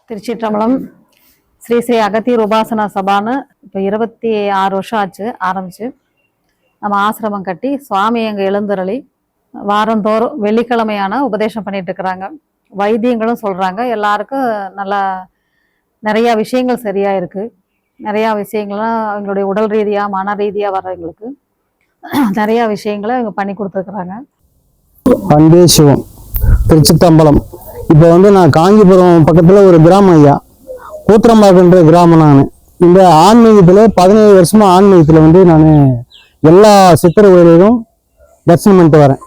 திருச்சிற்றம்பலம். ஸ்ரீ ஸ்ரீ அகத்தியர் உபாசனா சபான்னு இப்போ 26 வருஷம் ஆச்சு ஆரம்பிச்சு. நம்ம ஆசிரமம் கட்டி சுவாமி அங்கே எழுந்தருளி வாரந்தோறும் வெள்ளிக்கிழமையான உபதேசம் பண்ணிட்டு இருக்கிறாங்க. வைத்தியங்களும் சொல்கிறாங்க. எல்லாருக்கும் நல்லா நிறையா விஷயங்கள் சரியாக இருக்குது. நிறையா விஷயங்கள்லாம் அவங்களுடைய உடல் ரீதியாக மன ரீதியாக வர்றவங்களுக்கு நிறையா விஷயங்களை இவங்க பண்ணி கொடுத்துருக்குறாங்க. அன்பே சிவம். திருச்சிற்றம்பலம். இப்போ நான் காஞ்சிபுரம் பக்கத்தில் ஒரு கிராமம் ஐயா, கூத்திரம்பாக்கன்ற கிராமம். நான் இந்த ஆன்மீகத்தில் 17 வருஷமாக ஆன்மீகத்தில் நான் எல்லா சித்திர கோயிலையும் தரிசனம் பண்ணிட்டு வரேன்.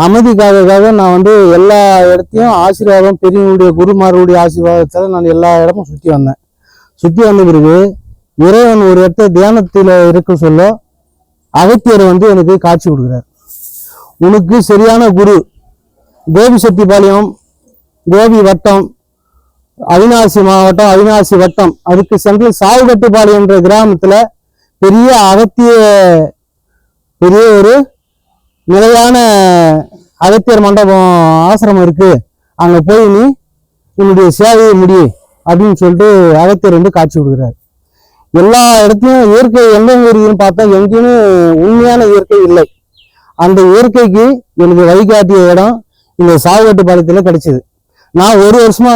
அமைதிக்காகத்துக்காக நான் எல்லா இடத்தையும் ஆசீர்வாதம், பெரியவங்களுடைய குருமார்களுடைய ஆசீர்வாதத்தால் நான் எல்லா இடமும் சுற்றி வந்தேன். சுற்றி வந்த பிறகு இறைவன் ஒரு இடத்த தியானத்தில் இருக்க சொல்ல அகத்தியர் எனக்கு காட்சி கொடுக்குறார். உனக்கு சரியான குரு கோபிசெட்டிபாளையம், கோபி வட்டம், அவிநாசி மாவட்டம், அவிநாசி வட்டம், அதுக்கு சென்ட்ரல் சாவுகட்டுப்பாளையம் என்ற கிராமத்துல பெரிய ஒரு நிலையான அகத்தியர் மண்டபம் ஆசிரமம் இருக்கு. அங்க போய் நீ உன்னுடைய சேவையை முடி அப்படின்னு சொல்லிட்டு அகத்தியர் காட்சி கொடுக்குறாரு. எல்லா இடத்துலையும் இயற்கை எங்கெங்க இருக்குன்னு பார்த்தா எங்கேயுமே உண்மையான இயற்கை இல்லை. அந்த இயற்கைக்கு எனக்கு வழிகாட்டிய இடம் இந்த சாவுகட்டுப்பாளையத்துல கிடைச்சது. நான் ஒரு வருஷமா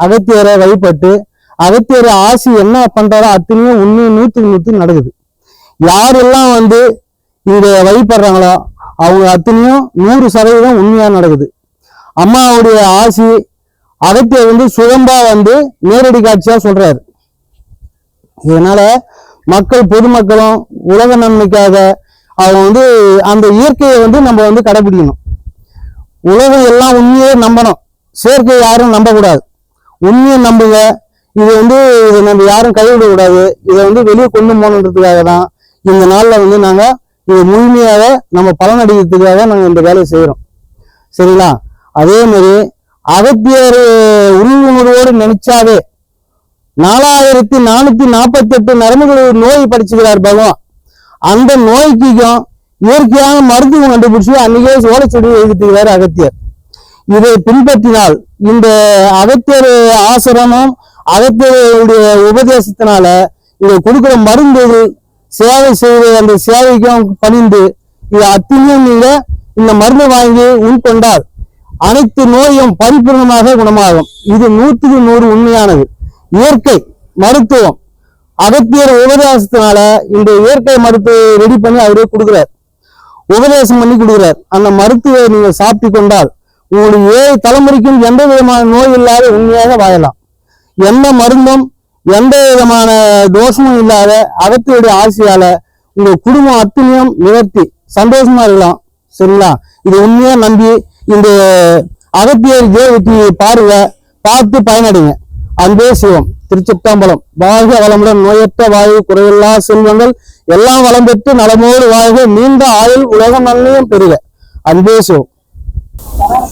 அகத்தியரை வழிபட்டு அகத்தியரை ஆசி என்ன பண்றாரோ அத்தனையும் உண்மையும் 100% நடக்குது. யாரெல்லாம் இங்க வழிபடுறாங்களோ அவங்க அத்தனையும் 100% உண்மையா நடக்குது. அம்மாவுடைய ஆசி அகத்தியர் சுயம்பா நேரடி காட்சியா சொல்றாரு. இதனால மக்கள், பொதுமக்களும் உலக நன்மைக்காக அவங்க அந்த இயற்கையை நம்ம கடைபிடிக்கணும். உலகம் எல்லாம் உண்மையே நம்பணும், செயற்கை யாரும் நம்பக்கூடாது. உண்மையை நம்புங்க. இது இதை நம்ம யாரும் கைவிட கூடாது. இதை வெளியே கொண்டு போகணுன்றதுக்காக தான் இந்த நாள்ல நாங்க இது முழுமையாக நம்ம பலனடைகிறதுக்காக நாங்க இந்த வேலையை செய்யறோம். சரிங்களா? அதே மாதிரி அகத்தியர் உள்ளுணர்வோடு நினைச்சாவே 4448 நரம்புகள் நோய் படிச்சுக்கிறார் பகவான். அந்த நோய்க்கும் இயற்கையான மருத்துவம் கண்டுபிடிச்சு அன்னைக்கே ஓலைச்சுவடி எழுதிட்டுக்கிறார் அகத்தியர். இதை பின்பற்றினால் இந்த அகத்தியர் ஆசிரமம், அகத்தியருடைய உபதேசத்தினால இதை கொடுக்குற மருந்துகள் சேவை செய்து அந்த சேவைக்கும் பணிந்து இது அத்தனையும் நீங்க இந்த மருந்து வாங்கி உட்கொண்டால் அனைத்து நோயும் பரிபூர்ணமாக குணமாகும். இது 100% உண்மையானது. இயற்கை மருத்துவம் அகத்தியர் உபதேசத்தினால இந்த இயற்கை மருத்துவ ரெடி பண்ணி அவரே கொடுக்குறார், உபதேசம் பண்ணி கொடுக்குறார். அந்த மருத்துவ நீங்க சாப்பிட்டு கொண்டால் உங்களுடைய 7 தலைமுறைக்கும் எந்த விதமான நோய் இல்லாத உண்மையாக வாழலாம். எந்த மருந்தும் எந்த விதமான தோஷமும் இல்லாத அகத்தியருடைய ஆசையால உங்க குடும்பம் அத்தனையும் நிவர்த்தி சந்தோஷமா இருக்கலாம். சரிங்களா? இது உண்மையா நம்பி இந்த அகத்தியர் ஜெயவெற்றி பாருங்க, பார்த்து பயனடைங்க. அன்பே சிவம். திருச்சிற்றம்பலம். வாழ்க வளமுடன், நோயற்ற வாழ்வு, குறைவில்லா செல்வங்கள் எல்லாம் வளம் பெற்று நலமோடு வாழ்க, நீண்ட ஆயுள், உலகம் நன்மையும் பெறுக. அன்பே சிவம்.